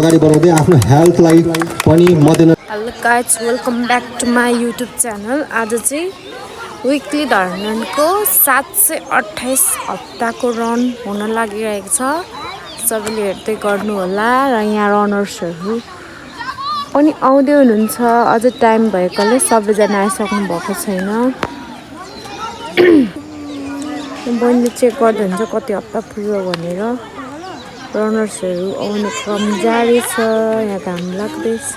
अगाडि बढाउँदै आफ्नो हेल्थलाई पनि मध्यनजर hello guys welcome back to my YouTube channel. आज चाहिँ विकली धर्ननको 728 हप्ताको रन हुन लागिरहेको छ। सबैले हेर्दै गर्नु होला र यहाँ रनर्सहरू पनि आउँदै हुनुहुन्छ। अझ टाइम भएकोले सबैजना आइसक्नु भएको छैन। बहिनीले चेक गर्दै हुन्छ कति हप्ता पुग्यो भनेर। रनर्सहरू आउने क्रम जारी छ। यहाँ घाम लाग्दैछ,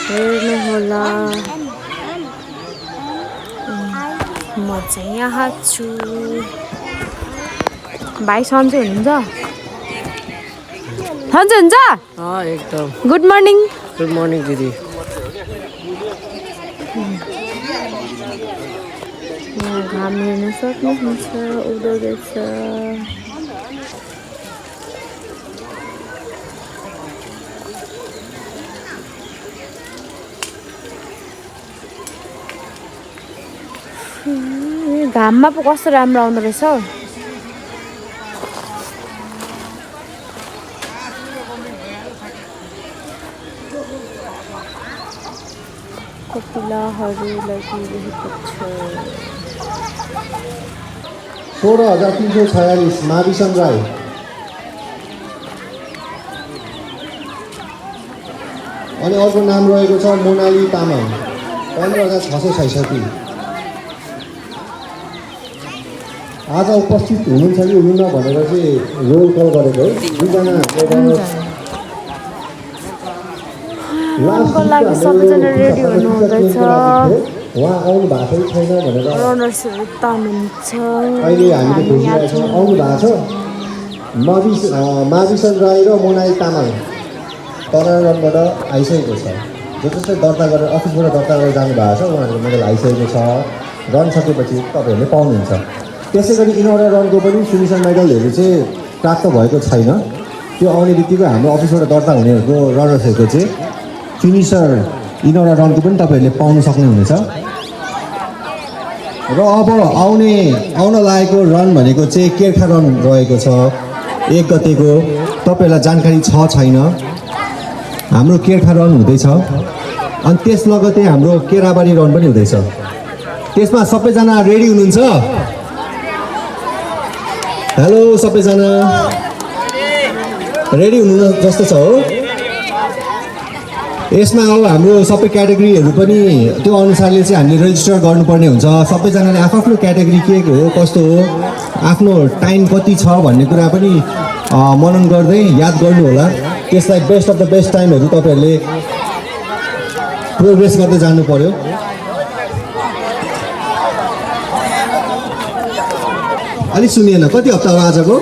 हेर्नु होला। म चाहिँ यहाँ छु। भाइ सन्चै हुनुहुन्छ? सन्चै हुन्छ? एकदम। Good morning. गुड मर्निङ दिदी। यहाँ घाम हेर्न सक्नुहुन्छ, उदाउँदैछ। घाममा पो कस्तो राम्रो आउँदो रहेछ हौ। कपिलाहरू लागिरहेको छ। 16,346 महाविसन राई। अनि अर्को नाम रहेको छ मोनाली तामाङ 15,666। आज उपस्थित हुनुहुन्छ कि हुनुहुन्न भनेर चाहिँ रोल कल गरेको हो। दुईजना रनको लागि सबैजना रेडी हुनु हुँदैछ। उहाँ आउनु भएको छैन भनेर रनर्सहरू तान्नुहुन्छ। अहिले हामीले खोजिरहेको छौँ। आउनु भएको छ महाविसन राई र मोनाली तामाङ तरानबाट आइसकेको छ। जसले दर्ता गरेर अफिसबाट दर्ता गरेर जानुभएको छ उहाँहरूको मेडल आइसकेको छ। रन सकेपछि तपाईँहरूले पाउनुहुन्छ। त्यसै गरी इनवटा रनको पनि फिनिसन मेडलहरू चाहिँ प्राप्त भएको छैन। त्यो आउने बित्तिकै हाम्रो अफिसबाट दर्ता हुनेहरूको रनर्सहरूको चाहिँ फिनिसर इनवटा रनको पनि तपाईँहरूले पाउनु सक्नुहुनेछ। र अब आउन लागेको रन भनेको चाहिँ केर्खा रन रहेको छ 1 गतेको। तपाईँहरूलाई जानकारी छ छैन? हाम्रो केर्खा रन हुँदैछ। अनि त्यस लगतै हाम्रो केराबारी रन पनि हुँदैछ। त्यसमा सबैजना रेडी हुनुहुन्छ? हेलो सबैजना रेडी हुनु जस्तो छ हो। यसमा अब हाम्रो सबै क्याटेगोरीहरू पनि त्यो अनुसारले चाहिँ हामीले रेजिस्टर गर्नुपर्ने हुन्छ। सबैजनाले आफ्नो क्याटेगोरी के हो कस्तो हो आफ्नो टाइम कति छ भन्ने कुरा पनि मनन गर्दै याद गर्नु होला। त्यसलाई बेस्ट अफ द बेस्ट टाइमहरू तपाईँहरूले प्रोग्रेस गर्दै जानु पर्यो। अलिक सुनिएन कति हप्ता हो आजको?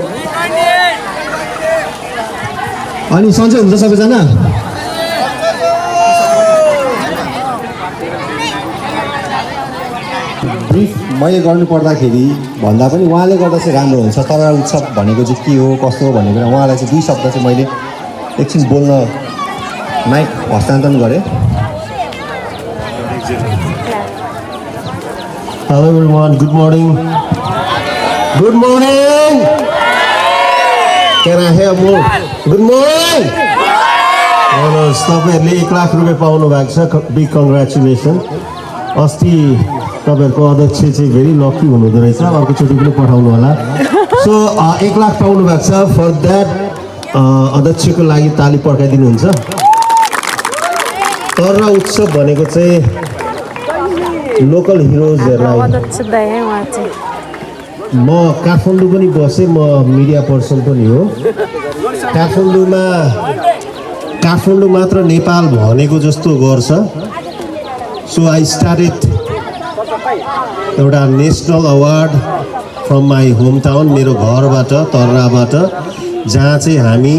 अनि सन्चै हुन्छ सबैजना? ब्रिफ मैले गर्नु पर्दाखेरि भन्दा पनि उहाँले गर्दा चाहिँ राम्रो हुन्छ। तर उत्सव भनेको चाहिँ के हो कस्तो हो भन्ने कुरा उहाँलाई चाहिँ 2 शब्द चाहिँ मैले एकछिन बोल्न माइक हस्तान्तरण गरेँ। Hello everyone, good morning. Good morning. Can I hear more? Good morning. तपाईँहरूले 1 लाख रुपियाँ पाउनु भएको छ। Big congratulation. अस्ति तपाईँहरूको अध्यक्ष चाहिँ भेरी लकी हुनुहुँदो रहेछ। अर्कोचोटि पनि पठाउनु होला। सो 1 लाख पाउनु भएको छ। फर द्याट अध्यक्षको लागि ताली पड्काइदिनुहुन्छ। तर उत्सव भनेको चाहिँ लोकल हिरोजहरूलाई म काठमाडौँ पनि बसेँ। म मिडिया पर्सन पनि हो। काठमाडौँ मात्र नेपाल भनेको जस्तो गर्छ। सो आई स्टार्टेड एउटा national award from my home town, मेरो घरबाट तर्राबाट, जहाँ चाहिँ हामी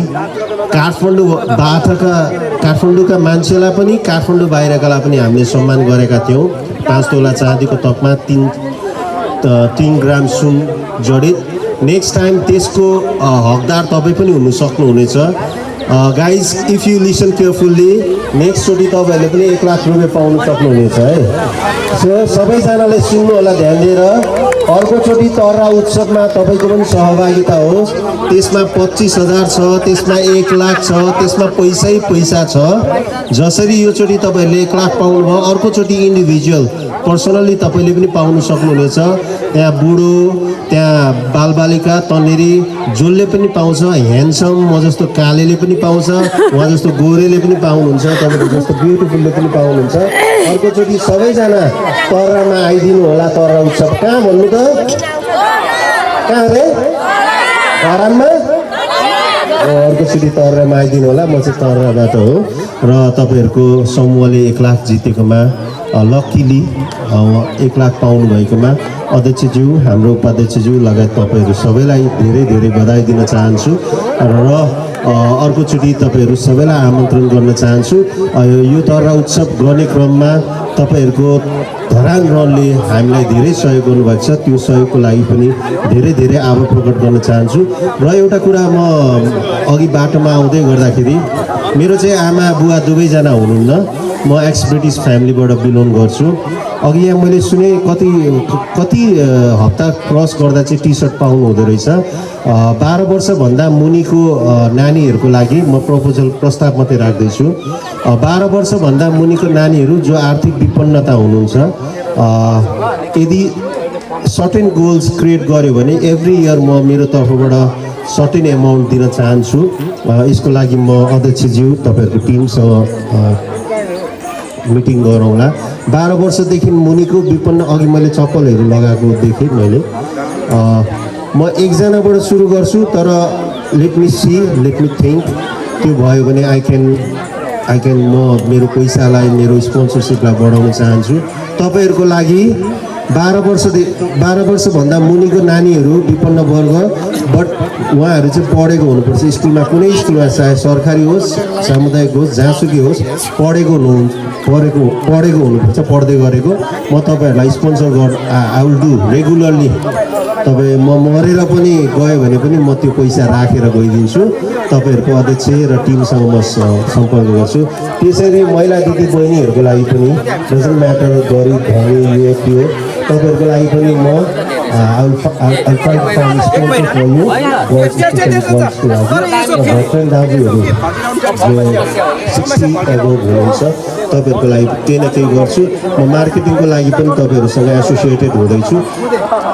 काठमाडौँका मान्छेलाई पनि काठमाडौँ बाहिरकालाई पनि हामीले सम्मान गरेका थियौँ। 5 तोला चाँदीको तपमा 3 ग्राम सुन जडित। नेक्स्ट टाइम त्यसको हकदार तपाईँ पनि हुनु सक्नुहुनेछ। Guys if you listen carefully नेक्स्टचोटि तपाईँहरूले पनि 1 लाख रुपियाँ पाउनु सक्नुहुनेछ है। सो सबैजनाले सुन्नु होला ध्यान दिएर। अर्कोचोटि तर्रा उत्सवमा तपाईँको पनि सहभागिता होस्। त्यसमा 25,000 छ, त्यसमा 1 लाख छ, त्यसमा पैसै पैसा छ। जसरी योचोटि तपाईँहरूले 1 लाख पाउनुभयो, अर्कोचोटि इन्डिभिजुअल पर्सनल्ली तपाईँले पनि पाउनु सक्नुहुनेछ। त्यहाँ बुढो, त्यहाँ बालबालिका, तनेरी जसले पनि पाउँछ। ह्यान्डसम म जस्तो कालेले पनि पाउँछ, उहाँ जस्तो गोरेले पनि पाउनुहुन्छ, तपाईँको जस्तो ब्युटिफुलले पनि पाउनुहुन्छ। अर्कोचोटि सबैजना तर्रामा आइदिनु होला। तर्रा उत्सव कहाँ भन्नु त? कहाँ अरे? धरानमा? अर्कोचोटि तर्रामा आइदिनु होला। म चाहिँ तर्राबाट हो र तपाईँहरूको समूहले 1 लाख जितेकोमा लक्कीली 1 लाख पाउनुभएकोमा अध्यक्षज्यू, हाम्रो उपाध्यक्षज्यू लगायत तपाईँहरू सबैलाई धेरै धेरै बधाई दिन चाहन्छु र अर्कोचोटि तपाईँहरू सबैलाई आमन्त्रण गर्न चाहन्छु। यो तर्रा उत्सव गर्ने क्रममा तपाईँहरूको धरान रनले हामीलाई धेरै सहयोग गर्नुभएको छ। त्यो सहयोगको लागि पनि धेरै धेरै आभार प्रकट गर्न चाहन्छु। र एउटा कुरा म अघि बाटोमा आउँदै गर्दाखेरि मेरो चाहिँ आमा बुवा दुवैजना हुनुहुन्न। म एक्स ब्रिटिस फ्यामिलीबाट बिलोङ गर्छु। अघि यहाँ मैले सुने कति हप्ता क्रस गर्दा चाहिँ टी सर्ट पाउनु हुँदो रहेछ। 12 वर्षभन्दा मुनिको नानीहरूको लागि म प्रस्ताव मात्रै राख्दैछु। 12 वर्षभन्दा मुनिको नानीहरू जो आर्थिक विपन्नता हुनुहुन्छ, यदि सर्टेन गोल्स क्रिएट गर्यो भने एभ्री इयर म मेरो तर्फबाट सर्टेन एमाउन्ट दिन चाहन्छु। यसको लागि म अध्यक्षज्यू तपाईँहरूको टिमसँग मिटिङ गरौँला। 12 वर्षदेखि मुनिको विपन्न, अघि मैले चप्पलहरू लगाएको देखेँ मैले। म एकजनाबाट सुरु गर्छु, तर लेट मी थिङ्क। त्यो भयो भने आई क्यान म मेरो पैसालाई, मेरो स्पोन्सरसिपलाई बढाउन चाहन्छु। तपाईँहरूको लागि 12 वर्षभन्दा मुनिको नानीहरू विपन्न वर्ग, बट उहाँहरू चाहिँ पढेको हुनुपर्छ। स्कुलमा, कुनै स्कुलमा, चाहे सरकारी होस्, सामुदायिक होस्, जहाँसुकै होस्, पढेको हुनुपर्छ, पढ्दै गरेको। म तपाईँहरूलाई sponsor I will do regularly. तपाईँ म मरेर पनि गयो भने पनि म त्यो पैसा राखेर गइदिन्छु। तपाईँहरूको अध्यक्ष र टिमसँग म सम्पर्क गर्छु। त्यसरी महिला दिदी बहिनीहरूको लागि पनि डजन्ट म्याटर, गरिब धनी यो त्यो, तपाईँहरूको लागि पनि म दाजुहरू जो 60 एबोभ हुनुहुन्छ तपाईँहरूको लागि केही न केही गर्छु। म मार्केटिङको लागि पनि तपाईँहरूसँग एसोसिएटेड हुँदैछु।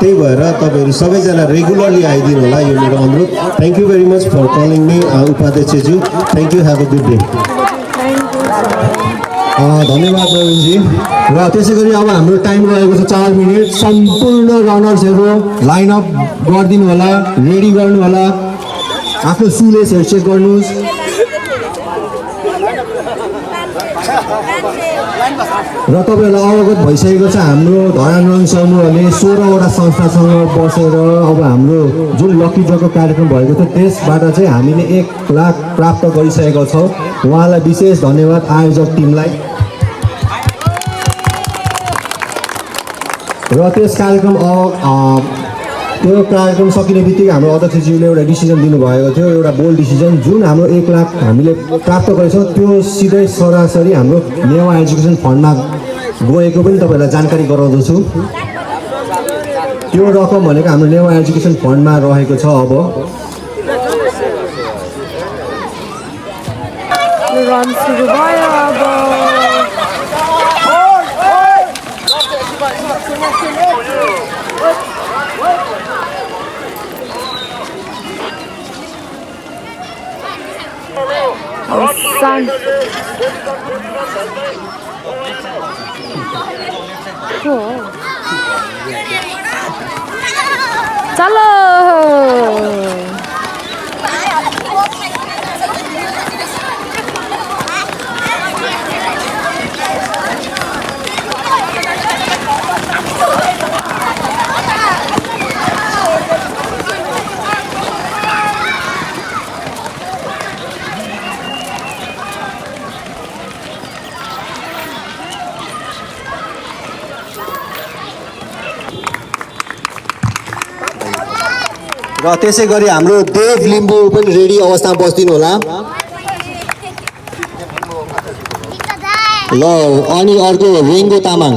त्यही भएर तपाईँहरू सबैजना रेगुलरली आइदिनु होला, यो मेरो अनुरोध। Thank you very much for calling me उपाध्यक्षज्यू। Thank you, have a good day. धन्यवाद प्रवीणजी। र त्यसै गरी अब हाम्रो टाइम रहेको छ 4 मिनट। सम्पूर्ण रनर्सहरू लाइनअप गरिदिनु होला, रेडी गर्नु होला, आफ्नो सुलेसहरू चेक गर्नुहोस्। र तपाईँहरूलाई अवगत भइसकेको छ, हाम्रो धरान रन समूहले 16वटा संस्थासँग बसेर अब हाम्रो जुन लकी ड्रको कार्यक्रम भएको थियो त्यसबाट चाहिँ हामीले 1 लाख प्राप्त गरिसकेका छौँ। उहाँलाई विशेष धन्यवाद, आयोजक टिमलाई। र त्यस कार्यक्रम त्यो कार्यक्रम सकिने बित्तिकै हाम्रो अध्यक्षज्यूले एउटा डिसिजन दिनुभएको थियो, एउटा बोल्ड डिसिजन। जुन हाम्रो 1 लाख हामीले प्राप्त गरेछौँ त्यो सिधै सरासरी हाम्रो नेवा एजुकेसन फन्डमा गएको पनि तपाईँहरूलाई जानकारी गराउँदछु। त्यो रकम भनेको हाम्रो नेवा एजुकेसन फन्डमा रहेको छ। अब रन सुरु भयो। चलो र त्यसै गरी हाम्रो देव लिम्बू पनि रेडी अवस्थामा बस्दिनु होला। ल अनि अर्को रिङ्गो तामाङ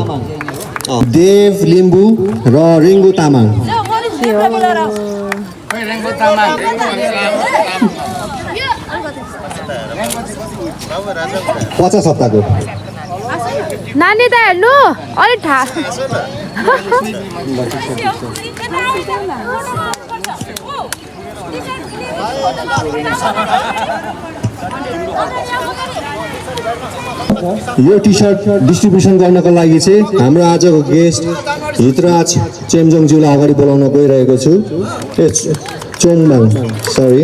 देव लिम्बू र रिङ्गो तामाङ 50 हप्ताको नानी त हेर्नु अलिक थाहा यो टी सर्ट डिस्ट्रिब्युसन गर्नको लागि चाहिँ हाम्रो आजको गेस्ट हितराज चेम्जोङज्यूलाई अगाडि बोलाउन गइरहेको छु चोङमाङ सरी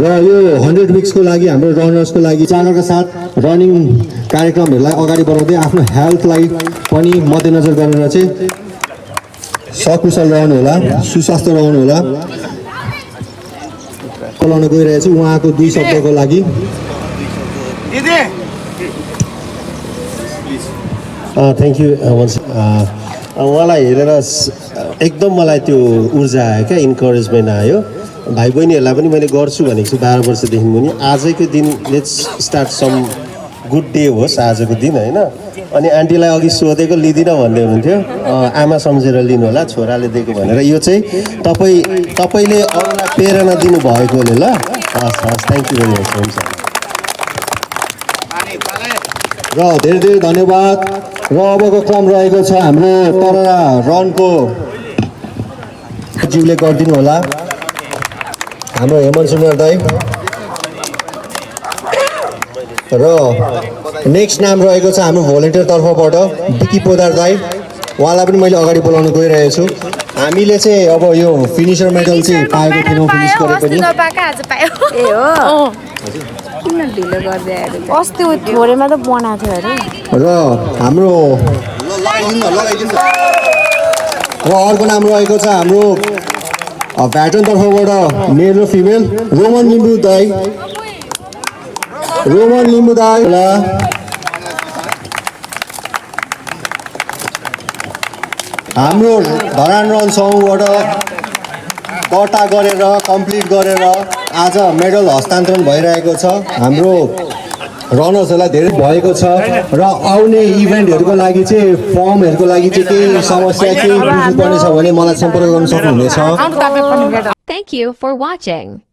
र यो 100 विक्सको लागि हाम्रो रनर्सको लागि चालकका साथ रनिङ कार्यक्रमहरूलाई अगाडि बढाउँदै आफ्नो हेल्थलाई पनि मध्यनजर गरेर चाहिँ सकुशल रहनु होला सुस्वास्थ्य रहनु होला बोलाउन गइरहेको छु उहाँको 2 शब्दको लागि थ्याङ्क यू उहाँलाई हेरेर एकदम मलाई त्यो ऊर्जा आयो क्या इन्करेजमेन्ट आयो भाइ बहिनीहरूलाई पनि मैले गर्छु भनेको छु 12 वर्षदेखि मुनि आजको दिन let's start some good day होस् आजको दिन होइन अनि आन्टीलाई अघि सोधेको लिँदिनँ भन्दै हुनुहुन्थ्यो आमा सम्झेर लिनु होला छोराले दिएको भनेर यो चाहिँ तपाईँले अरूलाई प्रेरणा दिनुभएकोले ल हस् हस् थ्याङ्क यू भेरी मच हुन्छ र धेरै धेरै धन्यवाद र अबको क्रम रहेको छ हाम्रो तररा रनको ज्यूले गरिदिनु होला हाम्रो हेमन्त सुन्दर दाई र नेक्स्ट नाम रहेको छ हाम्रो भोलिन्टियर तर्फबाट बिकी पोदार दाई उहाँलाई पनि मैले अगाडि बोलाउन गइरहेको छु हामीले चाहिँ अब यो फिनिसर मेडल चाहिँ पाएको थिएनौँ फिनिस गरे पनि अस्ति थोरैमा त बनाएको थियो अरे र हाम्रो र अर्को नाम रहेको छ हाम्रो भ्याटन तर्फबाट मेल र फिमेल रोमन लिम्बू दाई होला हाम्रो धरान रन सङ्घबाट दर्ता गरेर कम्प्लिट गरेर आज मेडल हस्तान्तरण भइरहेको छ हाम्रो रनर्सहरूलाई धेरै भएको छ र आउने इभेन्टहरूको लागि चाहिँ फर्महरूको लागि चाहिँ केही समस्या केही बुझ्नुपर्ने छ भने मलाई सम्पर्क गर्न सक्नुहुनेछ Thank you for watching.